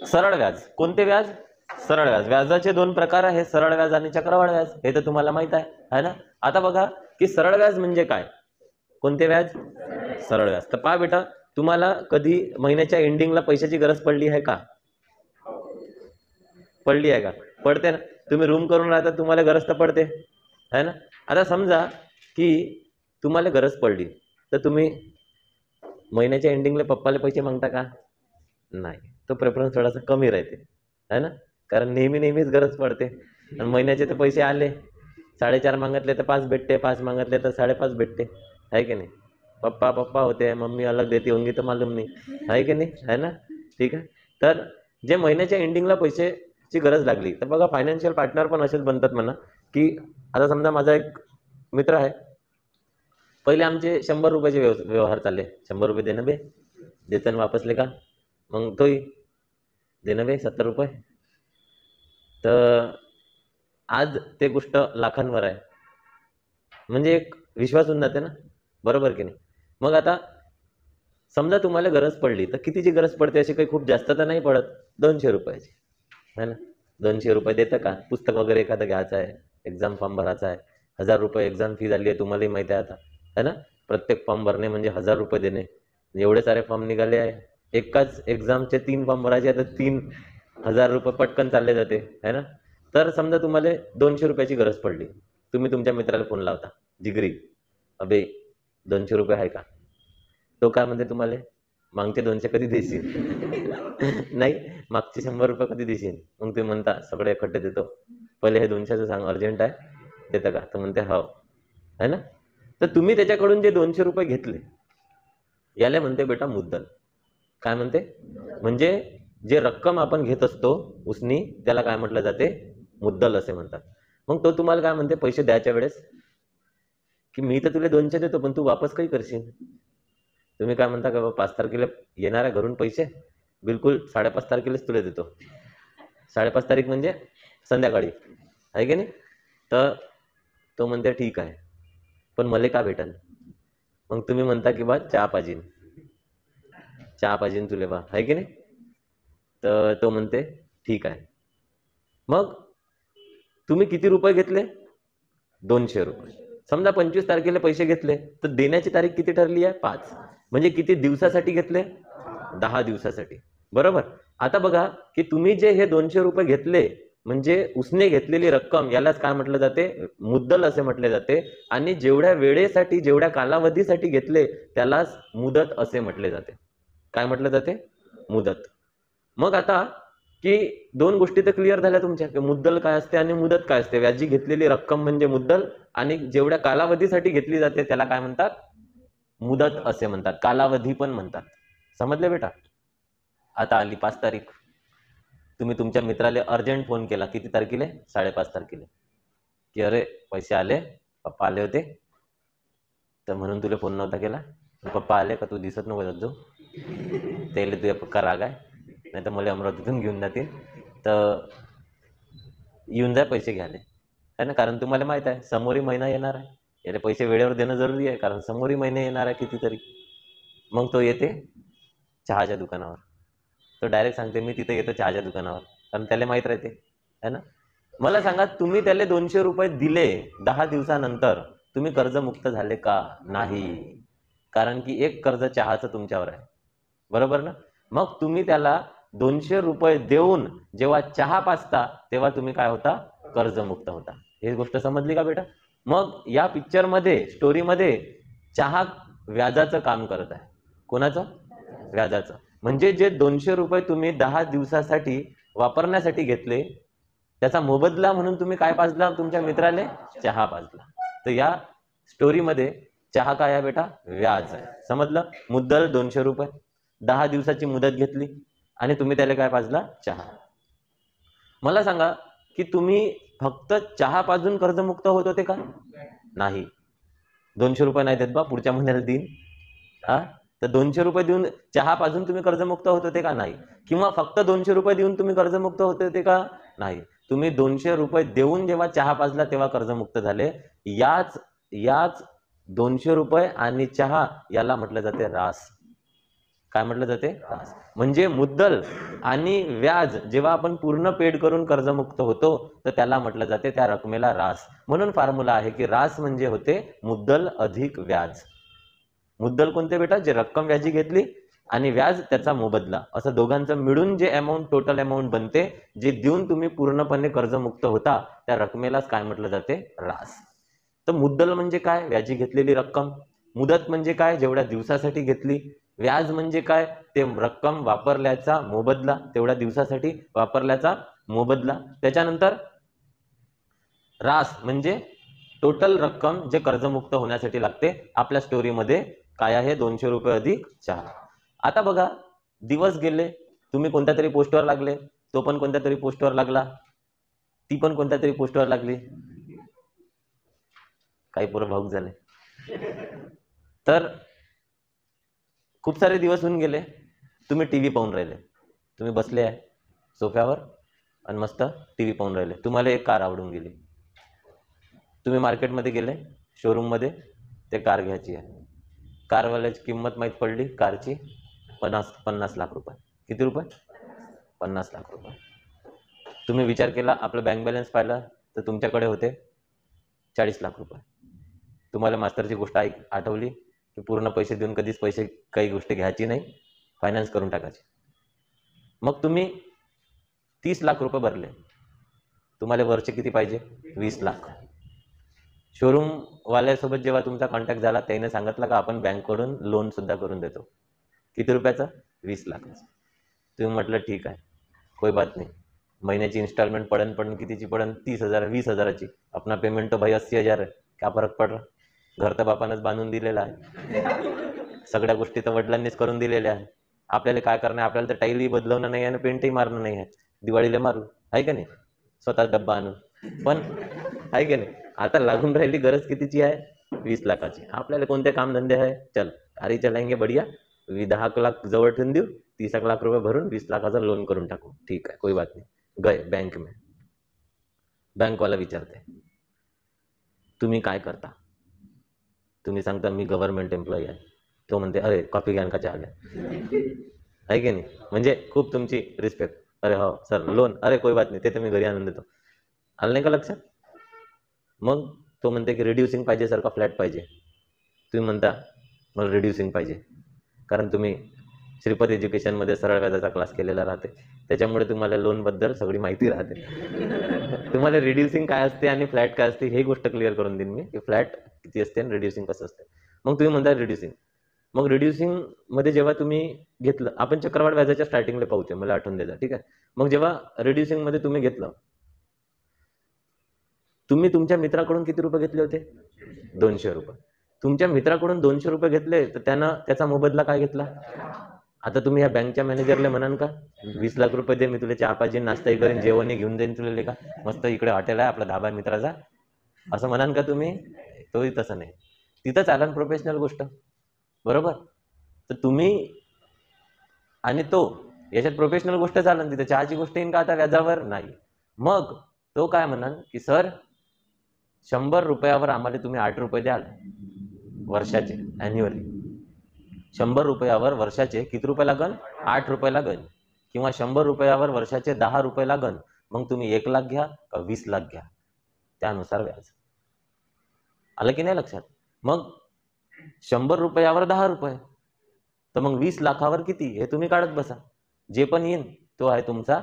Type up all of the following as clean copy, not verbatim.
सरळ व्याज. कोणते व्याज? सरळ व्याज. व्याजाचे दोन प्रकार आहे, सरळ व्याज आणि चक्रवाढ व्याज. हे तर तुम्हाला माहित आहे ना. आता बघा की सरळ व्याज म्हणजे काय, कोणते व्याज? सरळ व्याज. तर पहा बेटा, तुम्हाला कधी महिन्याच्या एंडिंगला पैशाची गरज पडली आहे का? पडली आहे का? पडते ना. तुम्ही रूम करून राहता, तुम्हाला गरज तर पडते है ना. आता समजा की तुम्हाला गरज पडली तर तुम्ही महिन्याच्या एंडिंगला पप्पाला पैसे मागता का? नाही. तो प्रेफरन्स थोडासा कमी राहते है ना, कारण नेहमीच गरज पडते. आणि महिन्याचे तर पैसे आले, 4.5 मागितले तर 5 भेटते, 5 मागितले तर 5.5 भेटते, है की नाही. पप्पा पप्पा होते, मम्मी अलग देती होंगी तो मालूम नहीं, है की नाही, है ना. ठीक आहे. तर जे महिन्याच्या एंडिंगला पैशाची गरज लागली तर बघा, फायनान्शियल पार्टनर पण असेच बनतात म्हणा. की आता समजा माझा एक मित्र आहे, पहिले आमचे 100 रुपयाचे व्यवहार चालले. 100 रुपये देणं बे, देताना वापसले का, मग तोही देणं बे 70 रुपये. तर आज ते गोष्ट लाखांवर आहे, म्हणजे एक विश्वास होऊन जाते ना, बरोबर की नाही. मग आता समजा तुम्हाला गरज पडली तर कितीची गरज पडते? अशी काही खूप जास्त तर नाही पडत, 200 रुपयाची है ना. 200 रुपये देतं का? पुस्तक वगैरे एखादं घ्यायचं आहे, एक्झाम फॉर्म भरायचा आहे, 1000 रुपये एक्झाम फी झाली आहे, तुम्हालाही माहिती आहे आता, है ना. प्रत्येक फॉर्म भरणे म्हणजे 1000 रुपये देणे. एवढे सारे फॉर्म निघाले आहे, एकाच एक्झामचे 3 फॉर्म भरायचे आहे, तर 3000 रुपये पटकन चालले जाते है ना. तर समजा तुम्हाला 200 रुपयाची गरज पडली, तुम्ही तुमच्या मित्राला फोन लावता, जिगरी अबे 200 रुपये आहे का? तो काय म्हणते तुम्हाला, मागचे 200 कधी देशील? नाही, मागचे 100 रुपये कधी देशील? मग तुम्ही म्हणता सगळे इकट्ठे देतो, पहिले हे 200चं सांग, अर्जंट आहे, देतं का? तर म्हणते हो, है ना. तर तुम्ही त्याच्याकडून जे 200 रुपये घेतले याला म्हणते बेटा मुद्दल. काय म्हणते? म्हणजे जे रक्कम आपण घेत असतो उसनी, त्याला काय म्हटलं जाते? मुद्दल असे म्हणतात. मग तो तुम्हाला काय म्हणते पैसे द्यायच्या वेळेस, की मी तर तुला 200 देतो पण तू वापस काही करशील. तुम्ही काय म्हणता का 5 तारखेला येणार आहे घरून पैसे, बिलकुल 5.5 तारखेलाच तुला देतो. 5.5 तारीख म्हणजे संध्याकाळी, आहे की नाही. तर तो म्हणते ठीक आहे, पण मला का भेटन? मग तुम्ही म्हणता की बा चहा पाहिजे, चहा पाहिजे तुले बा, आहे की नाही. तर तो म्हणते ठीक आहे. मग तुम्ही किती रुपये घेतले? 200 रुपये. समजा 25 तारखेला पैसे घेतले तर देण्याची तारीख किती ठरली आहे? 5. म्हणजे किती दिवसासाठी घेतले? 10 दिवसासाठी, बरोबर. आता बघा की तुम्ही जे हे 200 रुपये घेतले, म्हणजे उसने घेतलेली रक्कम, यालाच काय म्हटलं जाते? मुद्दल असे म्हटले जाते. आणि जेवढ्या वेळेसाठी, जेवढ्या कालावधीसाठी घेतले त्यालाच मुदत असे म्हटले जाते. काय म्हटलं जाते? मुदत. मग आता की दोन गोष्टी तर क्लिअर झाल्या तुमच्या, की मुद्दल काय असते आणि मुदत काय असते. व्याजी घेतलेली रक्कम म्हणजे मुद्दल, आणि जेवढ्या कालावधीसाठी घेतली जाते त्याला काय म्हणतात? मुदत असे म्हणतात, कालावधी पण म्हणतात. समजले बेटा? आता आली 5 तारीख. तुम्ही तुमच्या मित्राला अर्जंट फोन केला, किती तारखेला? 5.5 तारखेला, की अरे पैसे आले, पप्पा आले होते, तर म्हणून तुला फोन नव्हता केला. पप्पा आले का तू दिसत नको जात जाऊ, त्याला तुझ्या पक्का राग आहे, नाही तर मला अमरावतीतून घेऊन जातील, तर येऊन जा पैसे घ्यायला, है ना. कारण तुम्हाला माहित आहे समोरही महिना येणार आहे, याला पैसे वेळेवर देणं जरुरी आहे, कारण समोरही महिने येणार आहे कितीतरी. मग तो येते चहाच्या दुकानावर, तो डायरेक्ट सांगते मी तिथे येतो चहाच्या दुकानावर, कारण त्याला माहित राहते, है ना. मला सांगा, तुम्ही त्याला 200 रुपये दिले, 10 दिवसानंतर तुम्ही कर्जमुक्त झाले का? नाही, कारण की एक कर्ज चहाचं तुमच्यावर आहे, बरोबर ना. मग तुम्ही त्याला 200 रुपये देऊन जेव्हा चहा पाजता तेव्हा तुम्ही काय होता? कर्जमुक्त होता. ही गोष्ट समजली का बेटा? मग या पिक्चर मध्ये, स्टोरी मध्ये, चहा व्याजाचं काम करत आहे. कोणाचं? व्याजाचं. म्हणजे जे 200 रुपये तुम्ही 10 दिवसासाठी वापरण्यासाठी घेतले, त्याचा मोबदला म्हणून तुम्ही काय पाजला? तुमच्या मित्राले चहा पाजला. तर या स्टोरी मध्ये चहा काय आहे बेटा? व्याज आहे. समजलं? मुद्दल 200 रुपये, 10 दिवसाची मुदत घेतली, आणि तुम्ही त्याला काय पाजला? चहा. मला सांगा की तुम्ही फक्त चहा पाजून कर्जमुक्त होत होते का? नाही. 200 रुपये नाही देत बा, पुढच्या महिन्याला देईन, हा. तर 200 रुपये देऊन चहा पाजून तुम्ही कर्जमुक्त होत होते का? नाही. किंवा फक्त 200 रुपये देऊन तुम्ही कर्जमुक्त होत होते का? नाही. तुम्ही 200 रुपये देऊन जेव्हा चहा पाजला तेव्हा कर्जमुक्त झाले. याच 200 रुपये आणि चहा याला म्हटलं जाते रास. काय म्हटलं जाते? रास. म्हणजे मुद्दल आणि व्याज जेव्हा आपण पूर्ण पेड करून कर्जमुक्त होतो तर त्याला म्हटलं जाते त्या रकमेला रास. म्हणून फॉर्म्युला आहे की रास म्हणजे होते मुद्दल अधिक व्याज. मुद्दल कोणते बेटा? जे रक्कम व्याजी घेतली आणि व्याज त्याचा मोबदला, असं दोघांचं मिळून जे अमाऊंट, टोटल अमाऊंट बनते, जे देऊन तुम्ही पूर्णपणे कर्जमुक्त होता, त्या रकमेलाच काय म्हटलं जाते? रास. तर मुद्दल म्हणजे काय? व्याजी घेतलेली रक्कम. मुदत म्हणजे काय? जेवढ्या दिवसासाठी घेतली. व्याज म्हणजे काय? ते रक्कम वापरल्याचा मोबदला, तेवढ्या दिवसासाठी वापरल्याचा मोबदला. त्याच्यानंतर रास म्हणजे टोटल रक्कम जे कर्जमुक्त होण्यासाठी लागते. आपल्या स्टोरीमध्ये काय आहे? 200 रुपये अधिक 4. आता बघा, दिवस गेले, तुम्ही कोणत्या तरी पोस्टवर लागले, तो पण कोणत्या तरी पोस्टवर लागला, ती पण कोणत्या तरी पोस्टवर लागली, काही पोरं भाऊक झाले. तर खूप सारे दिवस होऊन गेले, तुम्ही टीव्ही पाहून राहिले, तुम्ही बसले आहे सोफ्यावर आणि मस्त टीव्ही पाहून राहिले. तुम्हाला एक कार आवडून गेली, तुम्ही मार्केटमध्ये गेले, शोरूममध्ये ते कार घ्यायची आहे. कारवाल्याची किंमत माहीत पडली कारची 50 लाख रुपये. किती रुपये? 50 लाख रुपये. तुम्ही विचार केला, आपला बँक बॅलन्स पाहिला तर तुमच्याकडे होते 40 लाख रुपये. तुम्हाला मास्तरची गोष्ट आठवली की पूर्ण पैसे देऊन कधीच काही गोष्टी घ्यायची नाही, फायनान्स करून टाकायची. मग तुम्ही 30 लाख रुपये भरले. तुम्हाला वरचे किती पाहिजे? 20 लाख. शोरूम वाल्यासोबत जेव्हा तुमचा कॉन्टॅक्ट झाला, त्याने सांगितलं का आपण बँककडून लोन सुद्धा करून देतो. किती रुपयाचं? 20 लाखाचं. तुम्ही म्हटलं ठीक आहे, कोई बात नाही, महिन्याची इन्स्टॉलमेंट पडन कितीची पडन? 30,000, 20,000ची. अपना पेमेंट तो भाई 80,000 आहे, क्या फरक पड रहा? घर तर बापानंच बांधून दिलेलं आहे, सगळ्या गोष्टी तर वडिलांनीच करून दिलेल्या आहे. आपल्याला काय करणं आहे? आपल्याला तर टाईलही बदलवणं नाही आहे आणि पेंटही मारणं नाही आहे. दिवाळीला मारू, आहे का नाही? स्वतः डब्बा आणून, पण आहे का नाही? आता लागून राहिली गरज कितीची आहे? 20 लाखाची. आपल्याला कोणते कामधंदे आहे? चल गाडी चलाएंगे बढ़िया, 10 लाख जवळ ठेवून देऊ, 30 लाख रुपये भरून 20 लाखाचा लोन करून टाकू. ठीक आहे, कोई बात नाही. गए बँक में, बँकवाला विचारते तुम्ही काय करता? तुम्ही सांगता मी गव्हर्नमेंट एम्प्लॉई आहे. तो म्हणते अरे कॉफी घ्या का चहा घ्या, आहे की नाही? म्हणजे खूप तुमची रिस्पेक्ट. अरे हो सर लोन, अरे कोई बात नाही, ते तर मी घरी आणून देतो. आलं नाही का लक्षात? मग तो म्हणते की रिड्युसिंग पाहिजे सर का फ्लॅट पाहिजे? तुम्ही म्हणता मला रिड्युसिंग पाहिजे, कारण तुम्ही श्रीपत एज्युकेशनमध्ये सरळ व्याजाचा क्लास केलेला राहते, त्याच्यामुळे तुम्हाला लोनबद्दल सगळी माहिती राहते. तुम्हाला रिड्युसिंग काय असते आणि फ्लॅट काय असते हे गोष्ट क्लिअर करून देईन मी, की फ्लॅट किती असते आणि रिड्युसिंग कसं असते. मग तुम्ही म्हणता रिड्युसिंग. मग रिड्युसिंग मध्ये जेव्हा तुम्ही घेतलं, आपण चक्रवाढ व्याजाच्या स्टार्टिंगला पाहूचे, मला आठवून द्यायचा, ठीक आहे? मग जेव्हा रिड्युसिंग मध्ये तुम्ही घेतलं, तुम्ही तुमच्या मित्राकडून किती रुपये घेतले होते? 200 रुपये. तुमच्या मित्राकडून 200 रुपये घेतले तर त्यानं त्याचा मोबदला काय घेतला? आता तुम्ही या बँकच्या मॅनेजरला म्हणाल का 20 लाख रुपये दे, मी तुला चहा पाहिजे, नाश्ताही करेन, जेवणही घेऊन जाईन तुला, का मस्त इकडे हॉटेल आहे आपला धाबा मित्राचा, असं म्हणाल का तुम्ही? तोही तसं नाही. तिथं चालन प्रोफेशनल गोष्ट, बरोबर? तर तुम्ही आणि तो याच्यात प्रोफेशनल गोष्ट चालन, तिथे चहाची गोष्ट येईन का आता व्याजावर? नाही. मग तो काय म्हणाल की सर 100 रुपयावर आम्हाला तुम्ही 8 रुपये द्याल वर्षाचे, ॲन्युअली. 100 रुपयावर वर्षाचे किती रुपये लागन? 8 रुपये लागन. किंवा 100 रुपयावर वर्षाचे 10 रुपये लागन. मग तुम्ही 1 लाख घ्या का 20 लाख घ्या, त्यानुसार व्याज. आलं की नाही लक्षात? मग 100 रुपयावर 10 रुपये, तर मग 20 लाखावर किती हे तुम्ही काढत बसा. जे पण येईन तो आहे तुमचा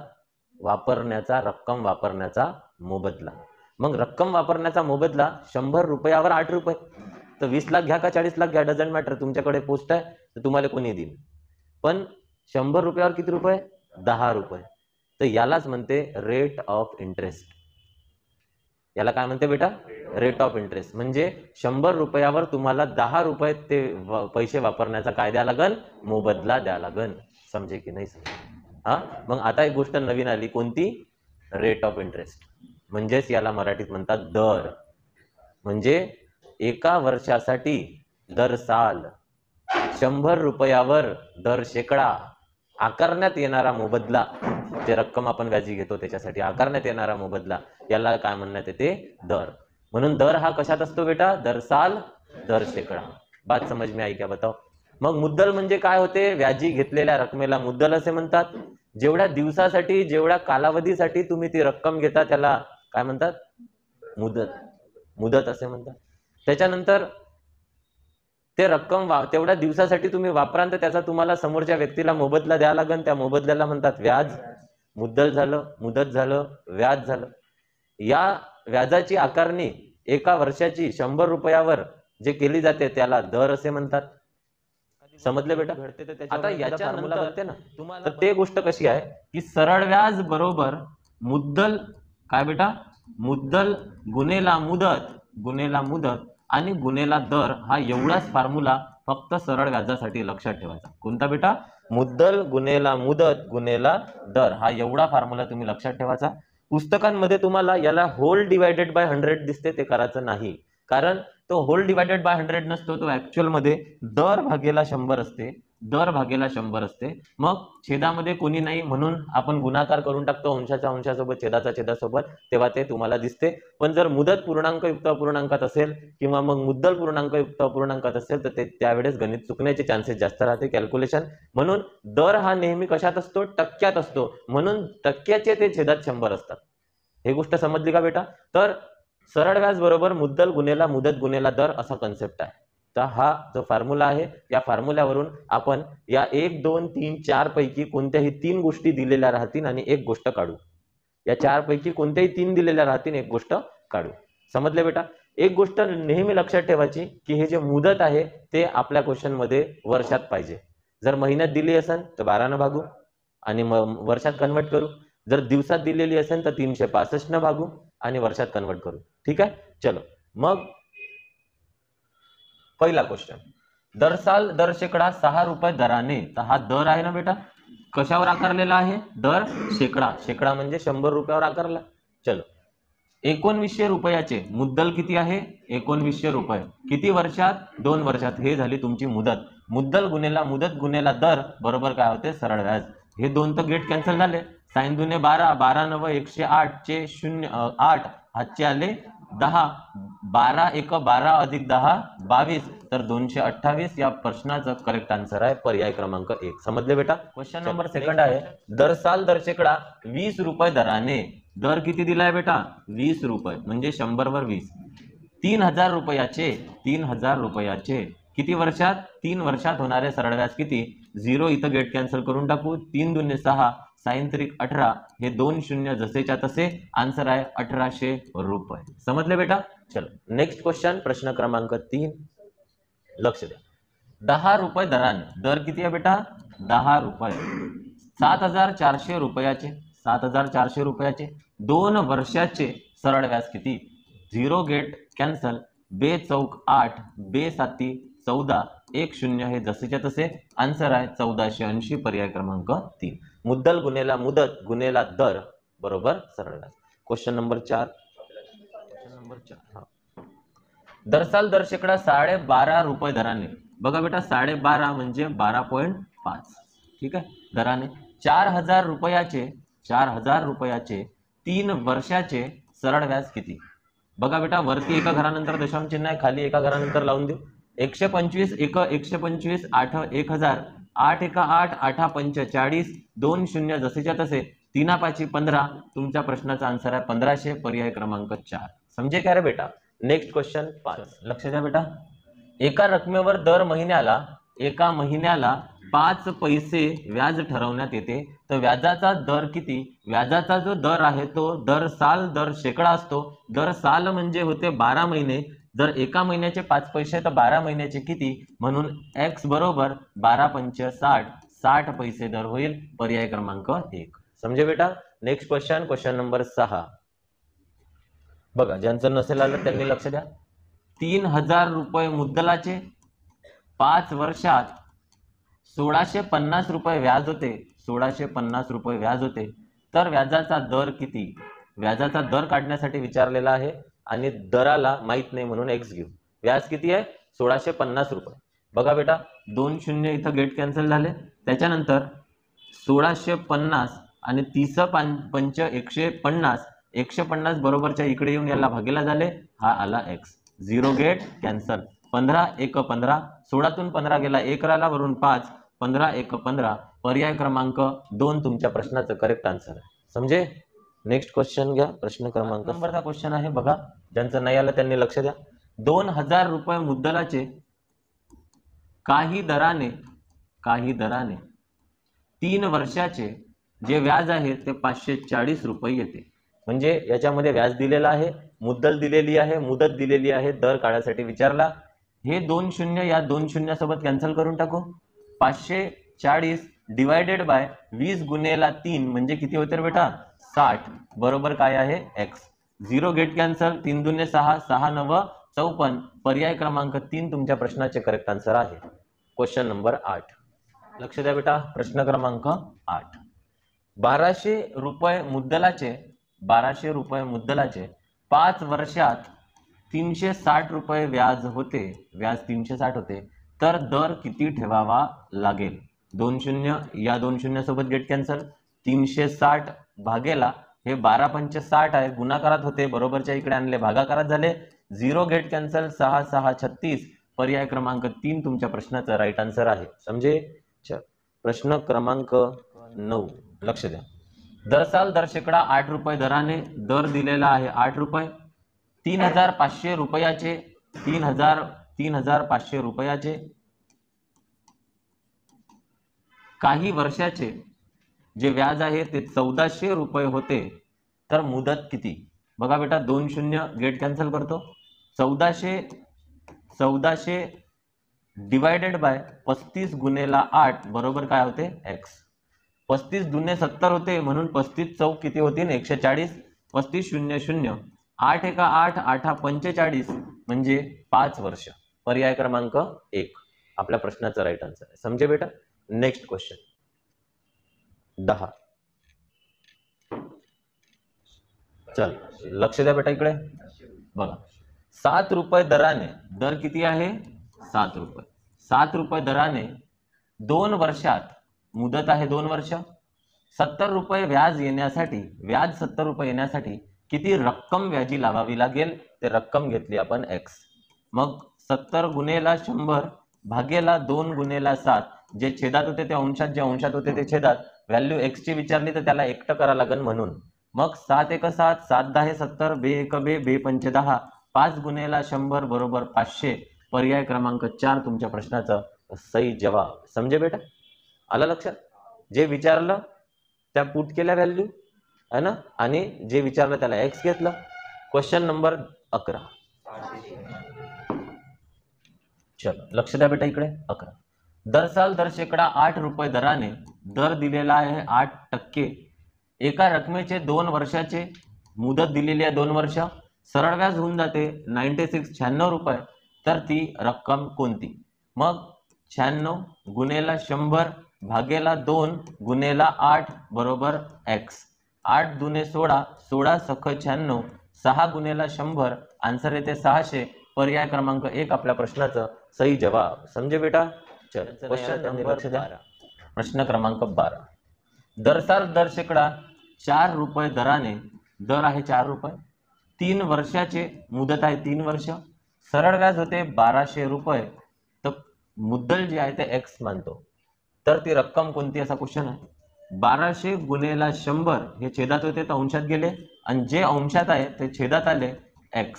वापरण्याचा, रक्कम वापरण्याचा मोबदला. मग रक्कम वापरण्याचा मोबदला 100 रुपयावर 8 रुपये, तर 20 लाख घ्या का 40 लाख घ्या, डझंट मॅटर. तुमच्याकडे पोस्ट आहे तर तुम्हाला कोणी देईल. पण 100 रुपयावर किती रुपये? 10 रुपये. तर यालाच म्हणते रेट ऑफ इंटरेस्ट. याला काय म्हणते बेटा? Rate of interest. म्हणजे 100 रुपयावर तुम्हाला 10 रुपये ते पैसे वापरण्याचा काय द्या लागन? मोबदला द्या लागन. समजे की नाही समजे? हा, मग आता एक गोष्ट नवीन आली, कोणती? Rate of interest. म्हणजेच याला मराठीत म्हणतात दर. म्हणजे एका वर्षासाठी दर साल 100 रुपयावर दर शेकडा आकारण्यात येणारा मोबदला, जे रक्कम आपण व्याजी घेतो त्याच्यासाठी आकारण्यात येणारा मोबदला, याला काय म्हणण्यात येते? दर. म्हणून दर हा कशात असतो बेटा? दर साल, दर शेकडा. बात समझ में आई क्या? बताओ. मग मुद्दल म्हणजे काय होते? व्याजी घेतलेल्या रकमेला मुद्दल असे म्हणतात. जेवढ्या दिवसासाठी, जेवढ्या कालावधीसाठी तुम्ही ती रक्कम घेता त्याला काय म्हणतात? मुदत. मुदत असे म्हणतात. त्याच्यानंतर ते रक्कम तेवढ्या दिवसासाठी तुम्ही वापराल तर त्याचा तुम्हाला समोरच्या व्यक्तीला मोबदला द्यावा लागेल. त्या मोबदल्याला म्हणतात व्याज. मुद्दल झालं, मुदत झालं, व्याज झालं. या व्याजाची आकारणी एका वर्षाची 100 रुपयावर जे केली जाते त्याला दर असे म्हणतात. समजले बेटा? आता याच्या फॉर्म्युला बनते ना तुम्हाला, तर ते गोष्ट कशी आहे की सरळ व्याज बरोबर मुद्दल काय बेटा? मुद्दल गुणेला मुदत गुणेला मुदत आणि गुणेला दर, हा एवढाच फॉर्म्युला फक्त सरळ व्याजासाठी लक्षात ठेवायचा. कोणता बेटा? मुद्दल गुणेला मुदत गुणेला दर, हा एवढा फॉर्म्युला तुम्ही लक्षात ठेवायचा. पुस्तकांमध्ये तुम्हाला याला होल डिवायडेड बाय 100 दिसते, ते करायचं नाही. कारण तो होल डिवायडेड बाय 100 नसतो, तो ऍक्च्युअल मध्ये दर भागेला 100 असते. दर भागेला 100 असते. मग छेदामध्ये कोणी नाही म्हणून आपण गुणाकार करून टाकतो अंशाच्या अंशासोबत, छेदाचा छेदासोबत, तेव्हा ते तुम्हाला दिसते. पण जर मुदत पूर्णांक युक्त अपूर्णांकात असेल किंवा मग मुद्दल पूर्णांक युक्त अपूर्णांकात असेल तर ते त्यावेळेस गणित चुकण्याचे चान्सेस जास्त राहते, कॅल्क्युलेशन. म्हणून दर हा नेहमी कशात असतो? टक्क्यात असतो. म्हणून टक्क्याचे ते छेदात 100 असतात. हे गोष्ट समजली का बेटा? तर सरळ व्याज बरोबर मुद्दल गुणेला मुदत गुणेला दर असा कन्सेप्ट आहे. तर हा जो फॉर्म्युला आहे, या फॉर्म्युल्यावरून आपण या 1 2 3 4 पैकी कोणत्याही 3 गोष्टी दिलेल्या राहतील आणि एक गोष्ट काढू. या 4 पैकी कोणत्याही 3 दिलेल्या राहतील, एक गोष्ट काढू. समजले बेटा? एक गोष्ट नेहमी लक्षात ठेवायची की हे जे मुदत आहे ते आपल्या क्वेश्चन मध्ये वर्षात पाहिजे. जर महिन्यात दिली असेल तर 12 ने भागू आणि वर्षात कन्वर्ट करू. जर दिवसात दिलेली असेल तर 365 ने भागू आणि वर्षात कन्वर्ट करू. ठीक आहे? चलो मग पहिला क्वेश्चन, दर साल दर शेकडा 6 रुपये दराने. तर हा दर आहे ना बेटा, कशावर आकारलेला आहे? दर शेकडा. शेकडा म्हणजे 100 रुपयावर आकारला. चलो 1900 रुपयाचे मुद्दल किती आहे? 1900 रुपये. किती वर्षात? 2 वर्षात. हे झाली तुमची मुदत. मुद्दल गुणेला मुदत गुणेला दर बरोबर काय होते? सरळ व्याज. हे दोन तर गेट कॅन्सल झाले. साइन दुने 12, 12 9 108 चे 8 हातचे आले 10, 12 1 12 अधिक 10 22, तर 228 या प्रश्नाचं करेक्ट आन्सर आहे पर्याय क्रमांक 1. समजले बेटा? क्वेश्चन नंबर सेकंड आहे, दर साल दर शेकडा 20 रुपये दराने. दर किती दिलाय बेटा? 20 रुपये म्हणजे 100 वर 20. 3000 रुपयाचे. 3000 रुपयाचे किती वर्षात? 3 वर्षात होणारे सरळ व्याज किती? 0 इथं गेट कॅन्सल करून टाकू. 3 दुने 6, साइन त्रिक 18, हे 2 शून्य जसेच्या तसे. आन्सर आहे 1800 रुपये. समजले बेटा? चलो नेक्स्ट क्वेश्चन, प्रश्न क्रमांक 3. लक्ष द्या. 10 रुपये दराने. दर किती आहे बेटा? 10 रुपये. 7400 रुपयाचे. 7400 रुपयाचे 2 वर्षाचे सरळ व्याज किती? 0 गेट कॅन्सल. 2 चौक 8, 2 साती 14, 1 शून्य हे जसेच्या तसे. आन्सर आहे 1480 पर्याय क्रमांक 3. मुद्दल गुणेला मुदत गुणेला दर बरोबर सरळ व्याज. Question number 4. Question number 4. दर साल दर शेकडा 12.5 रुपये दराने. बघा बेटा 12.5 म्हणजे 12.5. ठीक आहे? दराने 4000 रुपयाचे. 4000 रुपयाचे 3 वर्षाचे सरळ व्याज किती? बघा बेटा वरती एका घरानंतर दशांश चिन्ह आहे, खाली एका घरानंतर लावून देऊ. 125 1 125 8 1000, 8 1 8 8 5 40, 2 शून्य जसेच्या तसे. 3 5 15. तुमच्या प्रश्नाचा आन्सर आहे 1500 पर्याय क्रमांक 4. समजे काय रे बेटा? Next question 5. लक्ष द्या बेटा. एका रकमेवर दर महिन्याला एका महिन्याला 5 पैसे व्याज ठरवण्यात येते. तर व्याजाचा दर किती? व्याजाचा जो दर आहे तो दर साल दर शेकडा असतो. दर साल म्हणजे होते 12 महिने. जर एका महिन्याचे 5 पैसे तर 12 महिन्याचे किती? म्हणून x बरोबर 12 पंच 60, 60 पैसे दर होईल. पर्याय क्रमांक 1. समजे बेटा? Next question, question number 6. बघा ज्यांचं नसेल आलं त्यांनी लक्ष द्या. 3000 रुपये मुद्दलाचे. 5 वर्षात 1650 रुपये व्याज होते. 1650 रुपये व्याज होते. तर व्याजाचा दर किती? व्याजाचा दर काढण्यासाठी विचारलेला आहे आणि दराला माहित नाही म्हणून x घेऊ. व्याज किती आहे? 1650 रुपये. बघा बेटा 2 शून्य इथं गेट कॅन्सल झाले. त्याच्यानंतर 1650 आणि 30 पंच 150. 150 बरोबरच्या इकडे येऊन याला भागीला झाले. हा आला x. 0 get cancel. 15 एक 15, 16तून 15 गेला 1 राहिला वरून 5, 15 एक 15, पर्याय क्रमांक 2 तुमच्या प्रश्नाचं करेक्ट आन्सर आहे. समजे. नेक्स्ट क्वेश्चन घ्या. प्रश्न क्रमांक नंबरचा क्वेश्चन आहे बघा, ज्यांचं नाही आलं त्यांनी लक्ष द्या. 2000 रुपये मुद्दलाचे काही दराने 3 वर्षाचे जे व्याज आहे ते 540 रुपये येते. म्हणजे याच्यामध्ये व्याज दिलेला आहे, मुद्दल दिलेली आहे, मुदत दिलेली आहे, दर काढायसाठी विचारला. हे 2 शून्य या 2 शून्य सोबत कॅन्सल करून टाकू. 540 डिवायडेड बाय 20 गुणेला 3 म्हणजे किती होते रे बेटा? 60 बरोबर काय आहे? x. 0 गेट कॅन्सल, 3 दुने 6, 6 9 54. पर्याय क्रमांक 3 तुमच्या प्रश्नाचे करेक्ट आन्सर आहे. Question number 8. लक्ष द्या बेटा. प्रश्न क्रमांक 8. 1200 रुपये मुद्दलाचे 5 वर्षात 360 रुपये व्याज होते. व्याज 360 होते तर दर किती ठेवावा लागेल? 2 शून्य या 2 शून्य सोबत गेट कॅन्सल. 360 भागेला हे 12 पंचे 60 आहे, गुणाकारात होते, बरोबरच्या इकडे आणले, भागाकारात झाले. 0 गेट कॅन्सल, 6 6 36. पर्याय क्रमांक 3 तुमच्या प्रश्नाचा राईट आन्सर आहे. समजे. प्रश्न क्रमांक 9. लक्ष द्या. दर शेकडा 8 रुपये दराने दर दिलेला आहे 8 रुपये. 3500 रुपयाचे 3500 रुपयाचे काही वर्षाचे जे व्याज आहे ते 1400 रुपये होते तर मुदत किती? बघा बेटा, 2 शून्य गेट कॅन्सल करतो. 1400 डिवायडेड बाय 35 गुणेला 8 बरोबर काय होते? x. 35 दुने 70 होते म्हणून 35 चौक किती होतील? 140. 35 शून्य शून्य 8 एका 8, 8 45 म्हणजे 5 वर्ष. पर्याय क्रमांक 1 आपल्या प्रश्नाचा राईट आन्सर आहे. समजे बेटा. Next question 10. चल लक्ष द्या बेटा इकडे बघा. 7 रुपये दराने, दर किती आहे? 7 रुपये. 7 रुपये दराने 2 वर्षात, मुदत आहे 2 वर्ष, 70 रुपये व्याज येण्यासाठी, व्याज 70 रुपये येण्यासाठी किती रक्कम व्याजी लावावी लागेल? ते रक्कम घेतली आपण x. मग 70 गुणेला 100 भागेला 2 गुणेला 7. जे छेदात होते ते अंशात, जे अंशात होते ते छेदात. व्हॅल्यू x ची विचारली तर त्याला एकटं करा लागेल म्हणून. मग 7 एक 7, 7 10 70, बे एक बे, बे पंचे 10, 5 गुणेला 100 बरोबर 500. पर्याय क्रमांक 4 तुमच्या प्रश्नाचा सही जवाब. समजे बेटा? आला लक्षात? जे विचारलं त्या पुट केल्या व्हॅल्यू आहे ना, आणि जे विचारलं त्याला x घेतलं. Question number 11. चलो लक्ष द्या बेटा इकडे. 11. दर शेकडा 8 रुपये दराने दर दिलेला आहे 8%. एका रकमेचे 2 वर्षाचे, मुदत दिलेली आहे 2 वर्ष, सरळ व्याज होऊन जाते 96 रुपये. तर ती रक्कम कोणती? मग 96 गुणेला 100 भागेला 2 गुणेला 8 बरोबर x. 8 दुने 16, 16 सख 96, 6 गुणेला 100 आन्सर येते 600. पर्याय क्रमांक 1 आपल्या प्रश्नाचा सही जवाब. समजे बेटा? चल क्वेश्चन नंबर 12. प्रश्न क्रमांक 12. दर शेकडा 4 रुपये दराने, दर आहे 4 रुपये, 3 वर्षाचे, मुदत आहे 3 वर्ष, सरळ व्याज होते 1200 रुपये. तर मुद्दल जे आहे ते x मानतो. तर ती रक्कम कोणती असा क्वेश्चन आहे. 1200 गुणेला 100 हे छेदात होते तर अंशात गेले, आणि जे अंशात आहे ते छेदात आले x.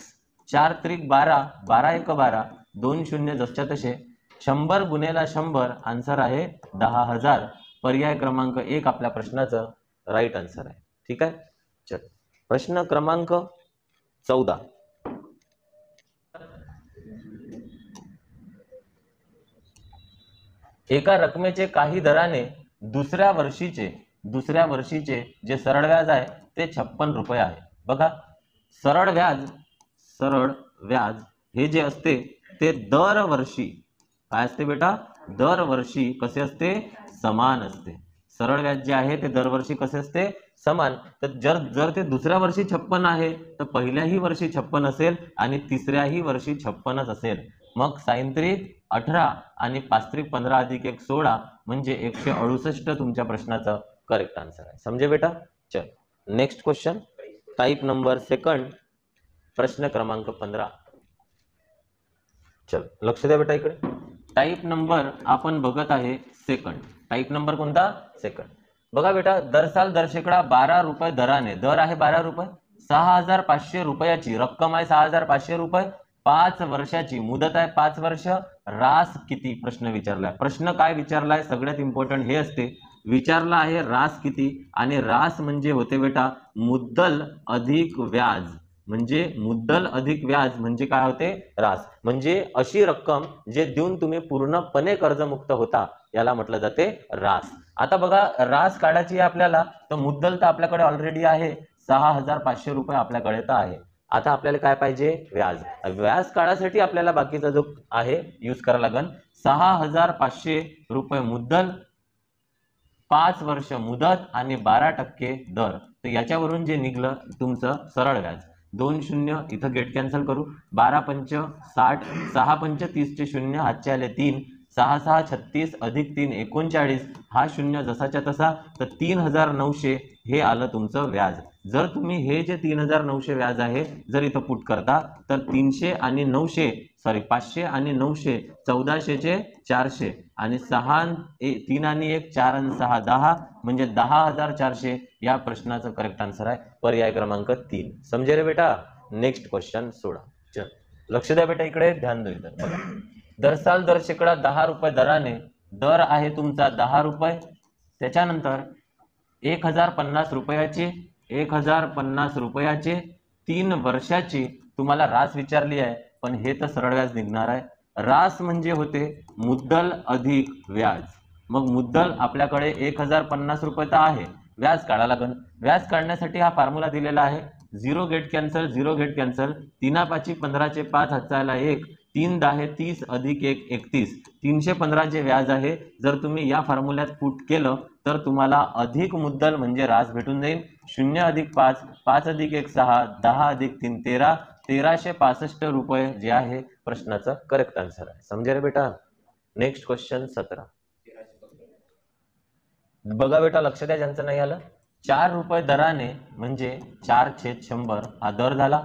4 त्रिक 12, 12 एक 12, 2 शून्य जसच्या तसे. 100 गुणेला 100 आन्सर आहे 10,000. पर्याय क्रमांक 1 आपल्या प्रश्नाचं राईट आन्सर आहे. ठीक आहे. चल प्रश्न क्रमांक 14. एका रकमेचे काही दराने दुसऱ्या वर्षीचे जे सरळ व्याज आहे ते 56 रुपये आहे. बघा, सरळ व्याज हे जे असते ते दरवर्षी काय असते बेटा? दरवर्षी कसे असते? समान असते. सरळ व्याज जे आहे ते दरवर्षी कसे असते? समान. तर जर ते दुसऱ्या वर्षी 56 आहे तर पहिल्याही वर्षी 56 असेल आणि तिसऱ्याही वर्षी 56च असेल. मग सायंत्रिक 18 आणि 5 15 अधिक 1 16 म्हणजे 168 तुमच्या प्रश्नाचा करेक्ट आन्सर आहे. समजे बेटा? चल नेक्स्ट क्वेश्चन, टाइप नंबर 2, प्रश्न क्रमांक 15. चल लक्ष द्या बेटा इकडे. टाईप नंबर आपण बघत आहे सेकंड. टाईप नंबर कोणता? सेकंड. बघा बेटा, दर साल दर शेकडा 12 रुपये दराने, दर आहे 12 रुपये, 6500 रुपयाची रक्कम आहे, 6500 रुपये, 5 वर्षाची मुदत आहे, 5 वर्ष, रास किती? प्रश्न विचारलाय. प्रश्न काय विचारलाय सगळ्यात इम्पॉर्टंट हे असते, विचारला आहे रास किती, आणि रास म्हणजे होते बेटा मुद्दल अधिक व्याज. म्हणजे मुद्दल अधिक व्याज म्हणजे काय होते? रास. म्हणजे अशी रक्कम जे देऊन तुम्ही पूर्णपणे कर्जमुक्त होता याला म्हटलं जाते रास. आता बघा, रास काढायची आहे आपल्याला, तर मुद्दल तर आपल्याकडे ऑलरेडी आहे, 6500 रुपये आपल्याकडे तर आहे. आता आपल्याला काय पाहिजे? व्याज. व्याज काढायसाठी आपल्याला बाकीचा जो आहे यूज करावा लागेल. 6500 रुपये मुद्दल, 5 वर्ष मुदत आणि 12% दर. तर याच्यावरून जे निघलं तुमचं सरळ व्याज, 2 शून्य इथं गेट कॅन्सल करू, 12 पंच 60, 6 पंच 30 चे शून्य, हातचे आले 3, 6 6 36 अधिक 3 39, हा शून्य जसाच्या तसा, तर 3900 हे आलं तुमचं व्याज. जर तुम्ही हे जे 3900 व्याज आहे जर इथं पुट करता तर 300 आणि 900 500 आणि 900 1400 चे 400 आणि 3 आणि 1 4 आणि 6 10 म्हणजे 10400 या प्रश्नाचं करेक्ट आन्सर आहे पर्याय क्रमांक 3. समजे रे बेटा? नेक्स्ट क्वेश्चन सोडा. चल लक्ष द्या बेटा इकडे, ध्यान द्या इथं. बघा, दर साल दर शेकडा 10 रुपये दराने, दर आहे तुमचा 10 रुपये, त्याच्यानंतर 1050 रुपयाचे, 1050 रुपयाचे 3 वर्षाची तुम्हाला रास विचारली आहे, पण हे तर सरळ व्याज निघणार आहे. रास म्हणजे होते मुद्दल अधिक व्याज. मग मुद्दल आपल्याकडे 1050 रुपये तर आहे, व्याज काढा लागेल. व्याज काढण्यासाठी हा फॉर्म्युला दिलेला आहे, 0 गेट कॅन्सल, 0 गेट कॅन्सल, 3 5 15 चे 5 हातचा 1, 3 10 30 अधिक 1 31, 315 जे व्याज आहे जर तुम्ही या फॉर्म्युल्यात पुट केलं तर तुम्हाला अधिक मुद्दल म्हणजे रास भेटून जाईल. 0 अधिक 5, 5 अधिक 1 6, 10 अधिक 3 13, 1365 रुपये जे आहे प्रश्नाचं करेक्ट आन्सर आहे. समजे रे बेटा? Next question 17. बघा बेटा, लक्ष द्या ज्यांचं नाही आलं. 4 रुपये दराने म्हणजे 4/100 हा दर झाला.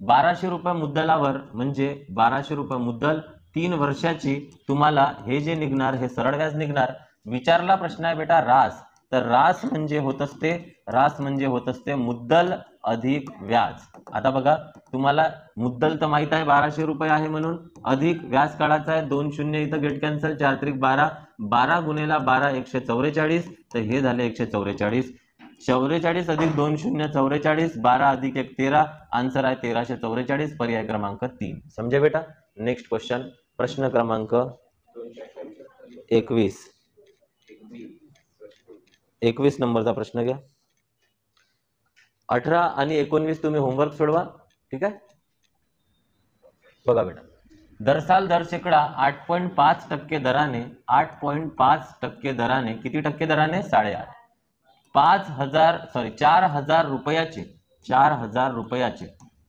1200 रुपये मुद्दलावर म्हणजे 1200 रुपये मुद्दल, 3 वर्षाची तुम्हाला हे जे निघणार हे सरळ व्याज निघणार. विचारला प्रश्न आहे बेटा रास, तर रास म्हणजे होत असते मुद्दल अधिक व्याज. आता बघा, तुम्हाला मुद्दल तर माहित आहे 1200 रुपये आहे म्हणून, अधिक व्याज काढायचा आहे, 2 शून्य इथं गेट कॅन्सल, 4 त्रिक 12, 12 गुणिला 12 144, तर हे झाले 144. 44 अधिक 2 शून्य 44, 12 अधिक 1 13, आन्सर आहे 1344 पर्याय क्रमांक 3. समजे बेटा? नेक्स्ट क्वेश्चन प्रश्न क्रमांक 21 नंबरचा प्रश्न घ्या. 18 आणि 19 तुम्ही होमवर्क सोडवा, ठीक आहे? बघा बेटा, दर साल दर शेकडा 8.5% दराने, 8.5% दराने, किती टक्के दराने? 8.5, 4000 रुपयाचे, 4000 रुपयाचे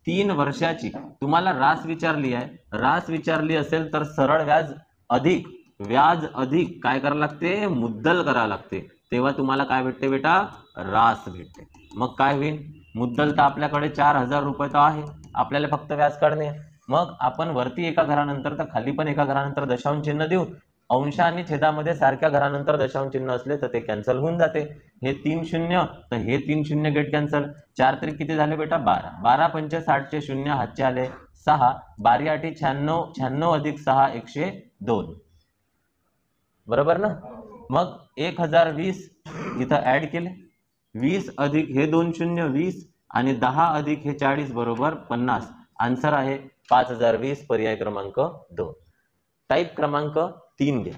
3 वर्षाची तुम्हाला रास विचारली आहे. रास विचारली असेल तर सरळ व्याज अधिक काय करावं लागते? मुद्दल करावं लागते. तेव्हा तुम्हाला काय भेटते बेटा? रास भेटते. मग काय होईल? मुद्दल तर आपल्याकडे 4000 रुपये तर आहे, आपल्याला फक्त व्याज काढणे. मग आपण वरती एका घरानंतर तर खाली पण एका घरानंतर दशांश चिन्ह देऊ. अंश आणि छेदामध्ये सारख्या घरानंतर दशांश चिन्ह असले तर ते कॅन्सल होऊन जाते. हे 3 शून्य तर हे 3 शून्य गेट कॅन्सल, 4 त्रिक किती झाले बेटा? 12, 12 पंच 60 चे शून्य, हातचे आले 6, 12 8 96, 96 अधिक 6 102, बरोबर ना? मग 1020 इथं ऍड केले, 20 अधिक हे 2 शून्य 20 आणि 10 अधिक हे 40 बरोबर 50, आन्सर आहे 5020 पर्याय क्रमांक 2. टाईप क्रमांक 3 घ्या.